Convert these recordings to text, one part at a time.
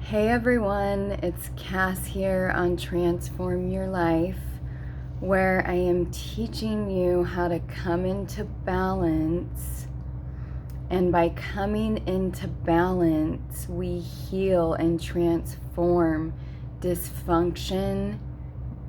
Hey everyone, it's Cass here on Transform Your Life, where I am teaching you how to come into balance. And by coming into balance, we heal and transform dysfunction,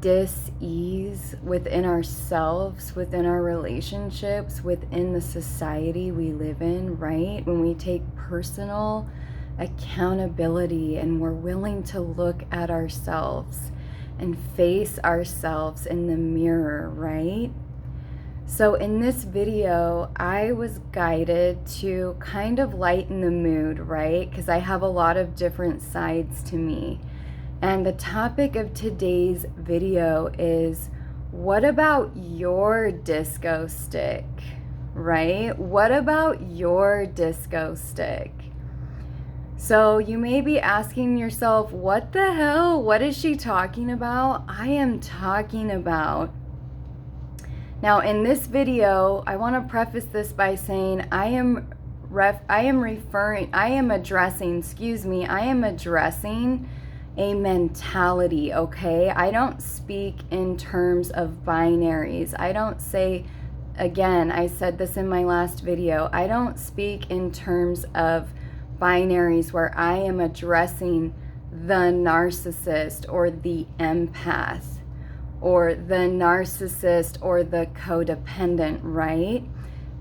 dis-ease within ourselves, within our relationships, within the society we live in, right? When we take personal accountability and we're willing to look at ourselves and face ourselves in the mirror, right? So in this video, I was guided to kind of lighten the mood, right? Because I have a lot of different sides to me. And the topic of today's video is, what about your disco stick, right? What about your disco stick? So you may be asking yourself, what the hell? What is she talking about? I am talking about. Now in this video, I want to preface this by saying I am addressing a mentality, okay? I don't speak in terms of binaries. I don't say, again, I said this in my last video, I don't speak in terms of binaries where I am addressing the narcissist or the empath or the narcissist or the codependent, right?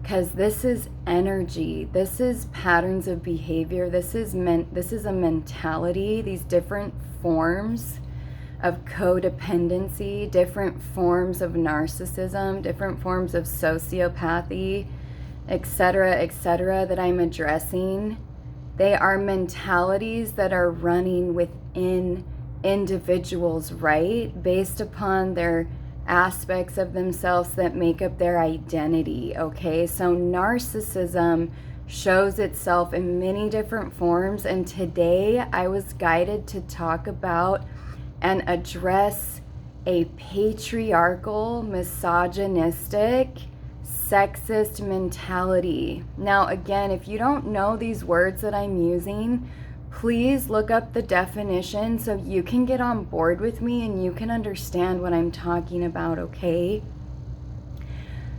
Because this is energy, this is patterns of behavior, this is a mentality, these different forms of codependency, different forms of narcissism, different forms of sociopathy, etc., that I'm addressing. They are mentalities that are running within individuals, right? Based upon their aspects of themselves that make up their identity, okay? So narcissism shows itself in many different forms, and today I was guided to talk about and address a patriarchal, misogynistic, sexist mentality. Now, again, if you don't know these words that I'm using, please look up the definition so you can get on board with me and you can understand what I'm talking about, okay?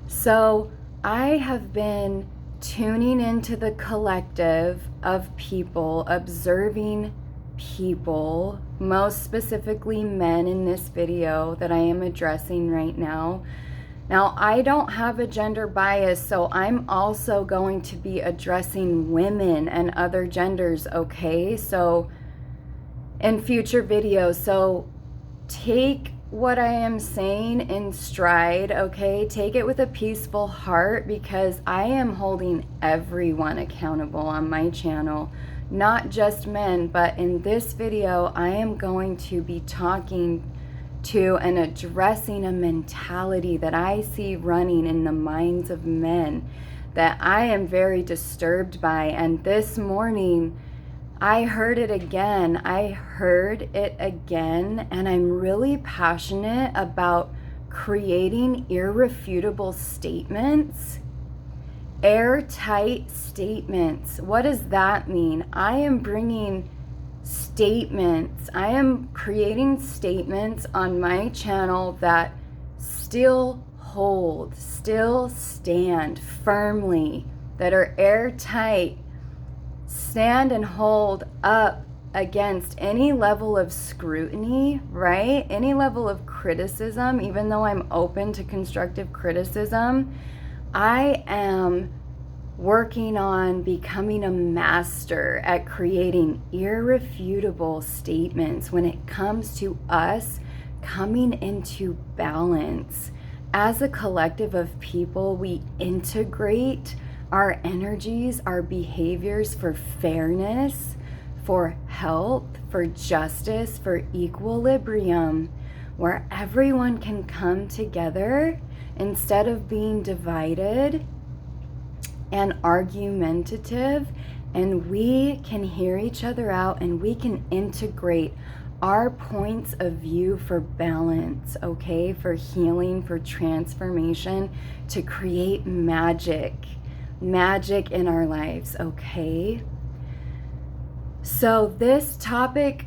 So, I have been tuning into the collective of people, observing people, most specifically men in this video that I am addressing right now. Now, I don't have a gender bias, so I'm also going to be addressing women and other genders, okay? So, in future videos, so take what I am saying in stride, okay? Take it with a peaceful heart, because I am holding everyone accountable on my channel, not just men, but in this video, I am going to be talking to and addressing a mentality that I see running in the minds of men that I am very disturbed by. And this morning, I heard it again, and I'm really passionate about creating irrefutable statements, airtight statements. What does that mean? I am bringing statements. I am creating statements on my channel that still hold, still stand firmly, that are airtight, stand and hold up against any level of scrutiny, right? Any level of criticism. Even though I'm open to constructive criticism, I am working on becoming a master at creating irrefutable statements when it comes to us coming into balance. As a collective of people, we integrate our energies, our behaviors for fairness, for health, for justice, for equilibrium, where everyone can come together instead of being divided and argumentative, and we can hear each other out and we can integrate our points of view for balance, okay? For healing, for transformation, to create magic in our lives, okay? So this topic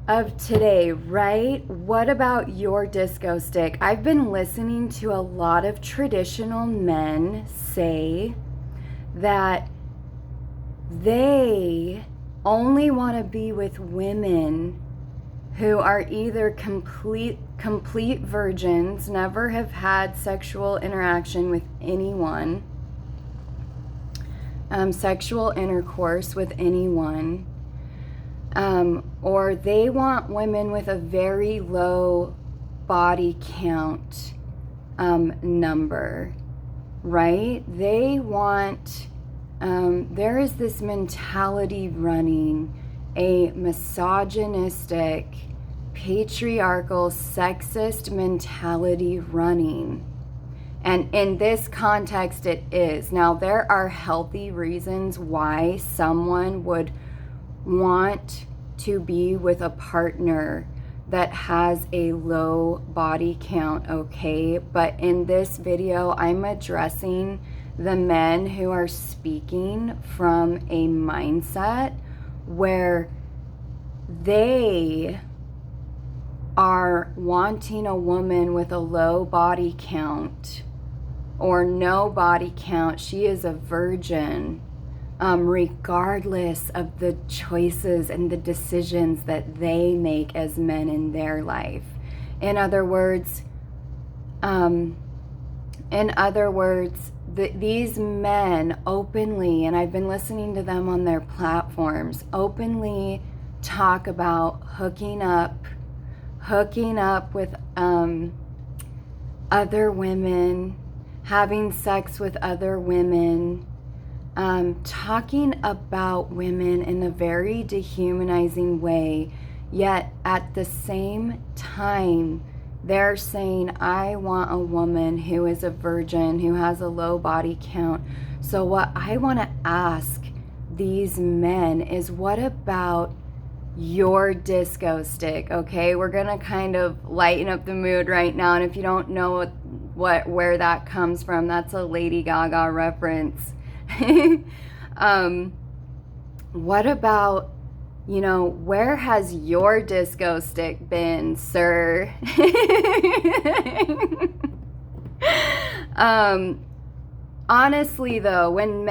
of today, right? What about your disco stick? I've been listening to a lot of traditional men say that they only want to be with women who are either complete virgins, never have had sexual interaction with anyone, sexual intercourse with anyone, or they want women with a very low body count number, right? They want, there is this mentality running, a misogynistic, patriarchal, sexist mentality running. And in this context, it is. Now, there are healthy reasons why someone would want to be with a partner that has a low body count, okay? But in this video, I'm addressing the men who are speaking from a mindset where they are wanting a woman with a low body count or no body count. She is a virgin, regardless of the choices and the decisions that they make as men in their life. In other words, these men openly, and I've been listening to them on their platforms, openly talk about hooking up with other women, having sex with other women, talking about women in a very dehumanizing way, yet at the same time, they're saying, I want a woman who is a virgin, who has a low body count. So what I want to ask these men is, what about your disco stick? Okay, we're gonna kind of lighten up the mood right now, and if you don't know where that comes from, that's a Lady Gaga reference. What about, where has your disco stick been, sir? Honestly though, when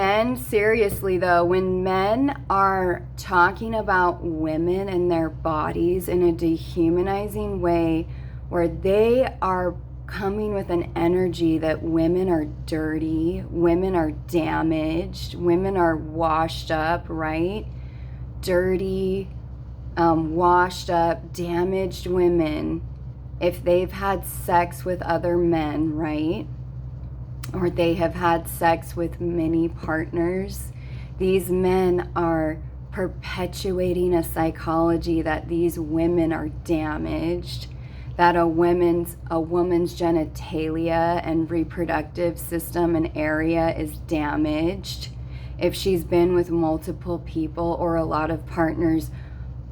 men are talking about women and their bodies in a dehumanizing way, where they are coming with an energy that women are dirty, women are damaged, women are washed up, right? Dirty, washed up, damaged women, if they've had sex with other men, right? Or they have had sex with many partners, these men are perpetuating a psychology that these women are damaged, that a woman's genitalia and reproductive system and area is damaged if she's been with multiple people or a lot of partners,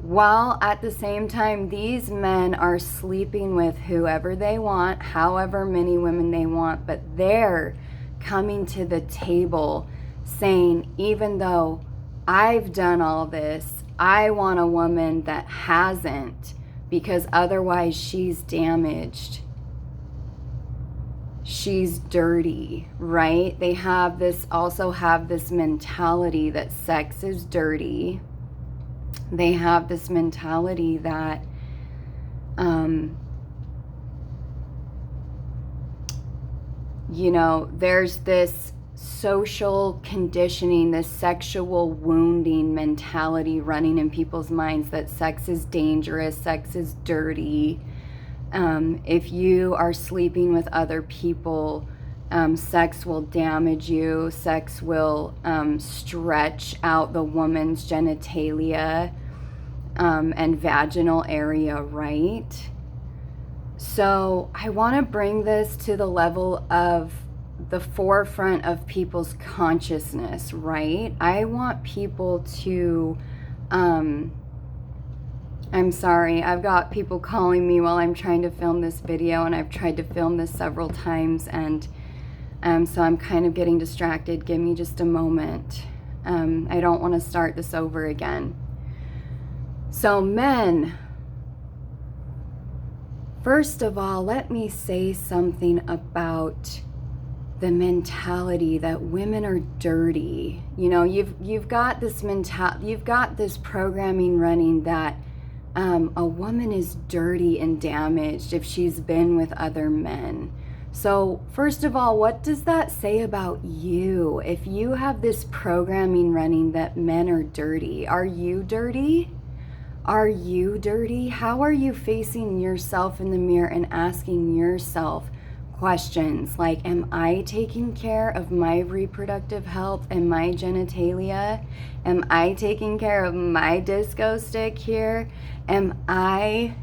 while at the same time these men are sleeping with whoever they want, however many women they want, but they're coming to the table saying, even though I've done all this, I want a woman that hasn't, because otherwise she's damaged, she's dirty, right? They also have this mentality that sex is dirty. They have this mentality that there's this social conditioning, this sexual wounding mentality running in people's minds that sex is dangerous, sex is dirty. If you are sleeping with other people, sex will damage you, sex will stretch out the woman's genitalia and vaginal area, right? So I want to bring this to the level of the forefront of people's consciousness, right? I want people to, I'm sorry, I've got people calling me while I'm trying to film this video, and I've tried to film this several times, and so I'm kind of getting distracted. Give me just a moment. I don't want to start this over again. So men, first of all, let me say something about the mentality that women are dirty. You know, you've got this you've got this programming running that a woman is dirty and damaged if she's been with other men. So first of all, what does that say about you? If you have this programming running that men are dirty, are you dirty? Are you dirty? How are you facing yourself in the mirror and asking yourself questions like, am I taking care of my reproductive health and my genitalia? Am I taking care of my disco stick here? Am I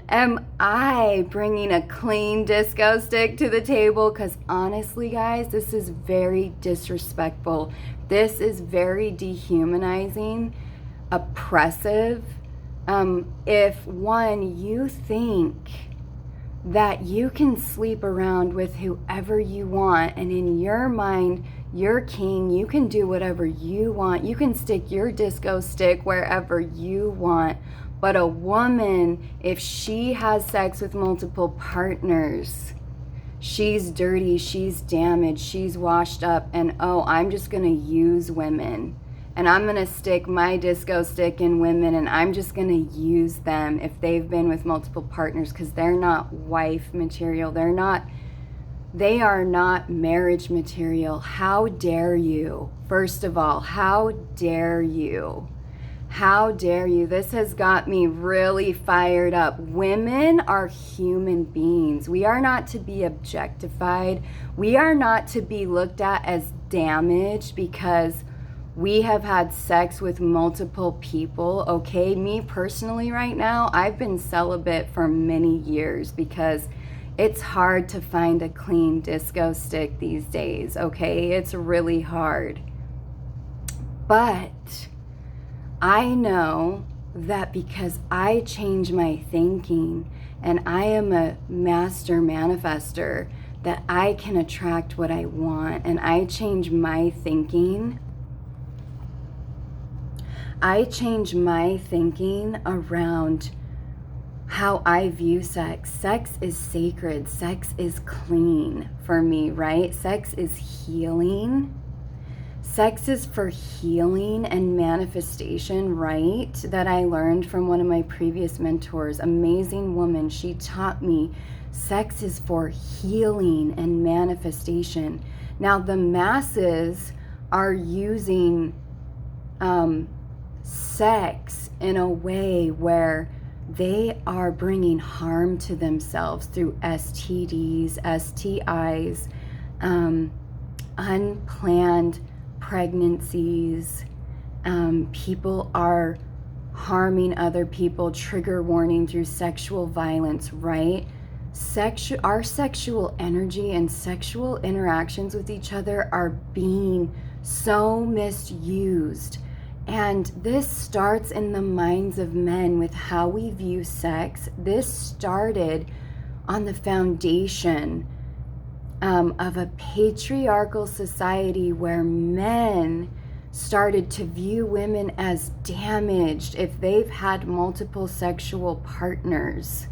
am I bringing a clean disco stick to the table? Because honestly, guys, this is very disrespectful. This is very dehumanizing, oppressive. If one, you think that you can sleep around with whoever you want, and in your mind, you're king, you can do whatever you want, you can stick your disco stick wherever you want. But a woman, if she has sex with multiple partners, she's dirty, she's damaged, she's washed up, and oh, I'm just gonna use women. And I'm going to stick my disco stick in women, and I'm just going to use them if they've been with multiple partners, because they're not wife material. They are not marriage material. How dare you? First of all, how dare you? How dare you? This has got me really fired up. Women are human beings. We are not to be objectified. We are not to be looked at as damaged because we have had sex with multiple people, okay? Me personally right now, I've been celibate for many years because it's hard to find a clean disco stick these days, okay? It's really hard. But I know that because I change my thinking and I am a master manifester, that I can attract what I want, and I change my thinking. I change my thinking around how I view sex. Sex is sacred. Sex is clean for me, right? Sex is healing. Sex is for healing and manifestation, right? That I learned from one of my previous mentors, amazing woman. She taught me sex is for healing and manifestation. Now, the masses are using sex in a way where they are bringing harm to themselves through STDs, STIs, unplanned pregnancies. People are harming other people, trigger warning through sexual violence, right? Our sexual energy and sexual interactions with each other are being so misused. And this starts in the minds of men with how we view sex. This started on the foundation of a patriarchal society where men started to view women as damaged if they've had multiple sexual partners,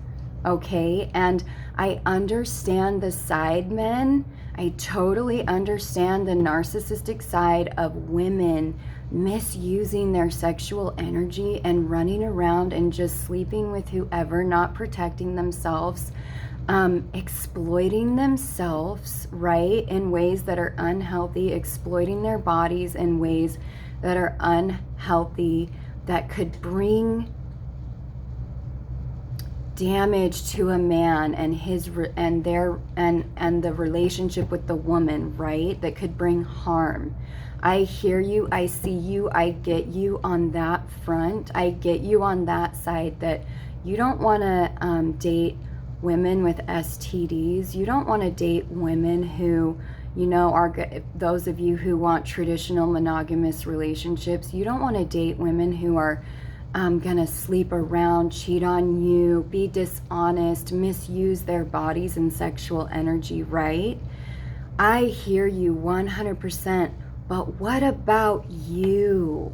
okay? And I understand the side men. I totally understand the narcissistic side of women misusing their sexual energy and running around and just sleeping with whoever, not protecting themselves, exploiting themselves, right, in ways that are unhealthy, exploiting their bodies in ways that are unhealthy, that could bring damage to a man and the relationship with the woman, right, that could bring harm. I hear you, I see you, I get you on that front. I get you on that side, that you don't want to date women with STDs. You don't want to date women who, you know, are those of you who want traditional monogamous relationships. You don't want to date women who are gonna sleep around, cheat on you, be dishonest, misuse their bodies and sexual energy, right? I hear you 100%, but what about you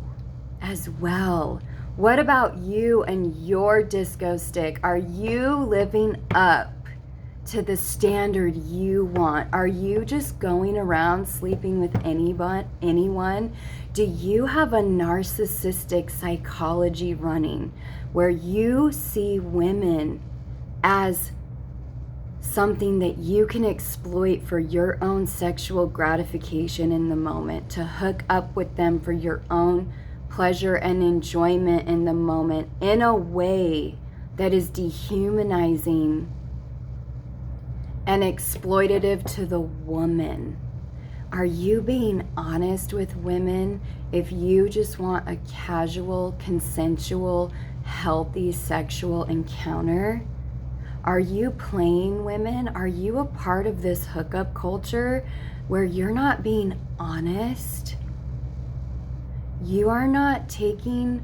as well? What about you and your disco stick? Are you living up to the standard you want? Are you just going around sleeping with anyone? Do you have a narcissistic psychology running where you see women as something that you can exploit for your own sexual gratification in the moment, to hook up with them for your own pleasure and enjoyment in the moment in a way that is dehumanizing and exploitative to the woman? Are you being honest with women if you just want a casual, consensual, healthy sexual encounter? Are you playing women? Are you a part of this hookup culture where you're not being honest? You are not taking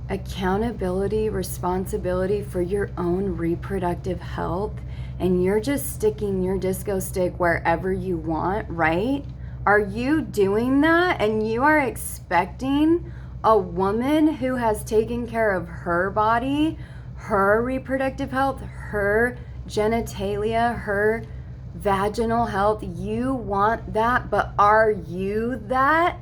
accountability, responsibility for your own reproductive health, and you're just sticking your disco stick wherever you want, right? Are you doing that and you are expecting a woman who has taken care of her body, her reproductive health, her genitalia, her vaginal health? You want that, but are you that?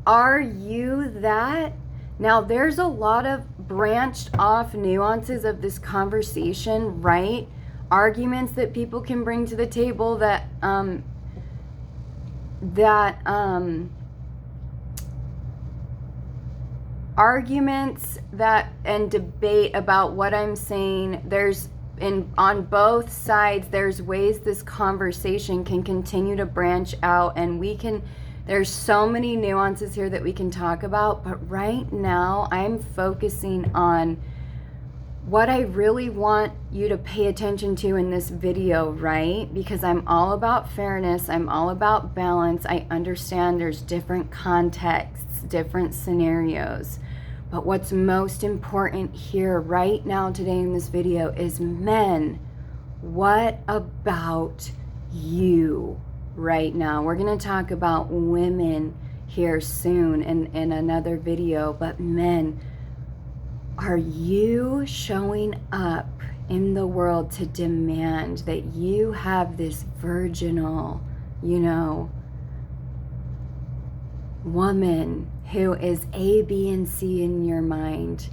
Are you that? Now, there's a lot of branched off nuances of this conversation, right? Arguments that people can bring to the table that arguments that and debate about what I'm saying. There's on both sides, there's ways this conversation can continue to branch out, and there's so many nuances here that we can talk about, but right now I'm focusing on what I really want you to pay attention to in this video, right? Because I'm all about fairness, I'm all about balance. I understand there's different contexts, different scenarios, but what's most important here right now today in this video is, men, what about you right now? We're going to talk about women here soon in another video, but men, are you showing up in the world to demand that you have this virginal, woman who is A, B, and C in your mind,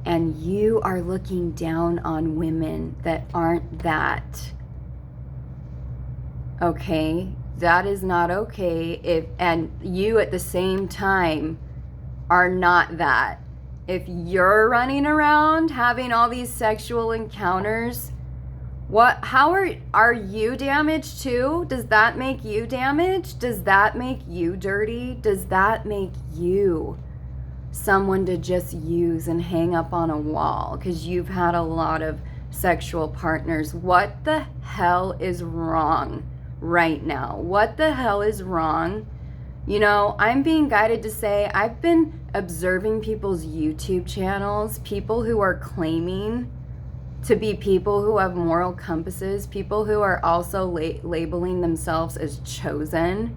and you are looking down on women that aren't that? Okay, that is not okay. And you at the same time are not that. If you're running around having all these sexual encounters, how are you damaged too? Does that make you damaged? Does that make you dirty? Does that make you someone to just use and hang up on a wall because you've had a lot of sexual partners? What the hell is wrong right now? What the hell is wrong? I'm being guided to say, I've been observing people's YouTube channels, people who are claiming to be people who have moral compasses, people who are also labeling themselves as chosen,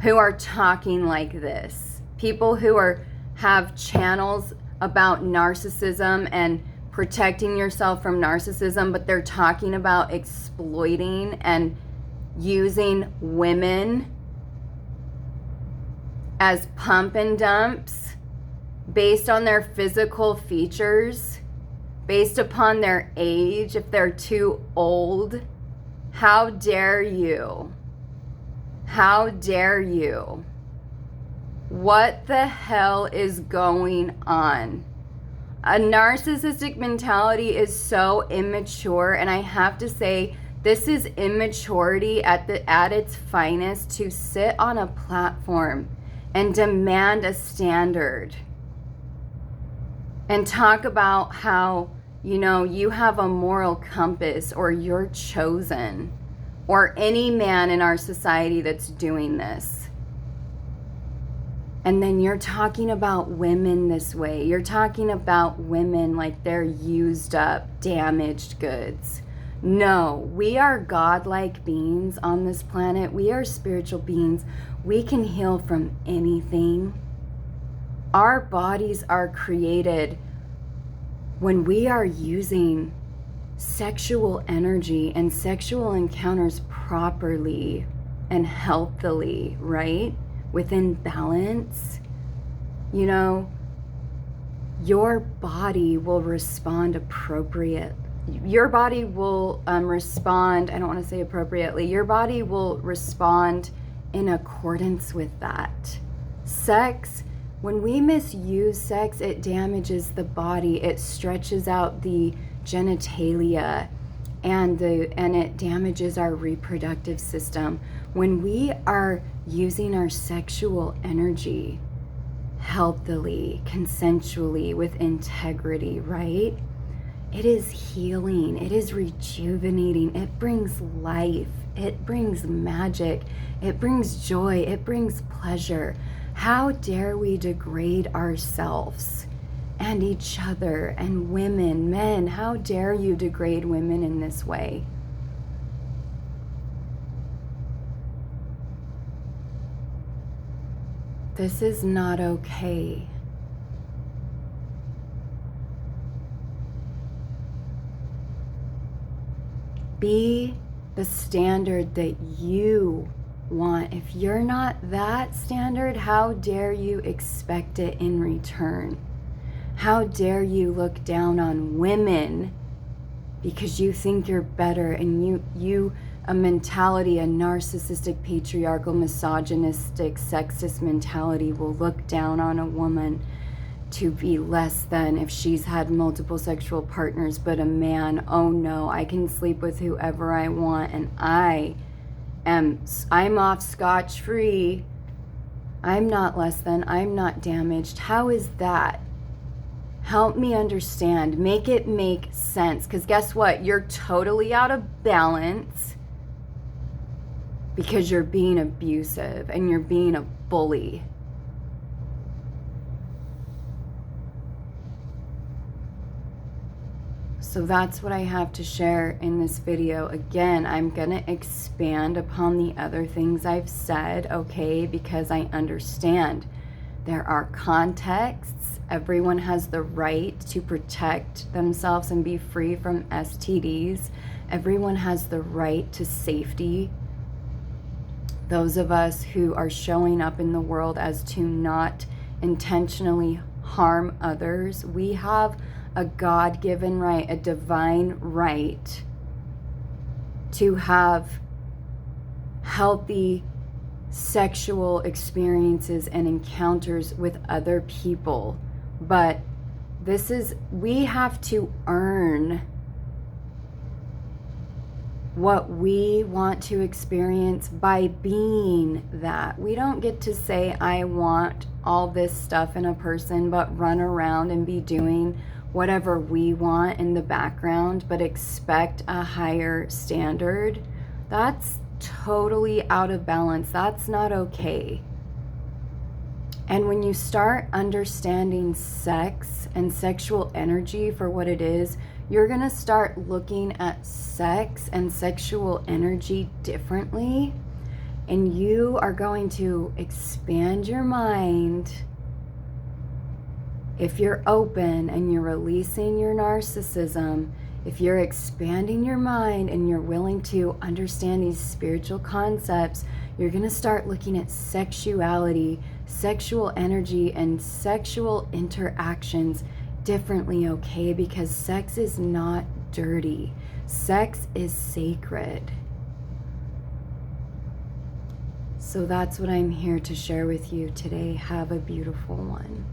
who are talking like this, people who have channels about narcissism and protecting yourself from narcissism, but they're talking about exploiting and using women as pump and dumps based on their physical features, based upon their age, if they're too old. How dare you? How dare you? What the hell is going on? A narcissistic mentality is so immature, and I have to say, this is immaturity at its finest, to sit on a platform and demand a standard and talk about how, you have a moral compass, or you're chosen, or any man in our society that's doing this. And then you're talking about women this way. You're talking about women like they're used up, damaged goods. No, we are godlike beings on this planet. We are spiritual beings. We can heal from anything. Our bodies are created when we are using sexual energy and sexual encounters properly and healthily, right? Within balance, you know, your body will respond appropriate. Your body will respond, I don't want to say appropriately, your body will respond in accordance with that. Sex, when we misuse sex, it damages the body. It stretches out the genitalia and it damages our reproductive system. When we are using our sexual energy healthily, consensually, with integrity, right? It is healing. It is rejuvenating. It brings life. It brings magic. It brings joy. It brings pleasure. How dare we degrade ourselves and each other and women, men? How dare you degrade women in this way? This is not okay. Be the standard that you want. If you're not that standard, how dare you expect it in return? How dare you look down on women because you think you're better, and you a mentality, a narcissistic, patriarchal, misogynistic, sexist mentality will look down on a woman to be less than if she's had multiple sexual partners. But a man, oh no, I can sleep with whoever I want and I'm off scotch-free. I'm not less than, I'm not damaged. How is that? Help me understand. Make it make sense. Because guess what? You're totally out of balance because you're being abusive and you're being a bully. So that's what I have to share in this video. Again, I'm going to expand upon the other things I've said, okay, because I understand there are contexts. Everyone has the right to protect themselves and be free from STDs. Everyone has the right to safety. Those of us who are showing up in the world as to not intentionally harm others, we have a God-given right, a divine right to have healthy sexual experiences and encounters with other people. But we have to earn what we want to experience by being that. We don't get to say, I want all this stuff in a person, but run around and be doing whatever we want in the background, but expect a higher standard. That's totally out of balance. That's not okay. And when you start understanding sex and sexual energy for what it is, you're going to start looking at sex and sexual energy differently. And you are going to expand your mind. If you're open and you're releasing your narcissism, if you're expanding your mind and you're willing to understand these spiritual concepts, you're going to start looking at sexuality, sexual energy, and sexual interactions differently, okay? Because sex is not dirty. Sex is sacred. So that's what I'm here to share with you today. Have a beautiful one.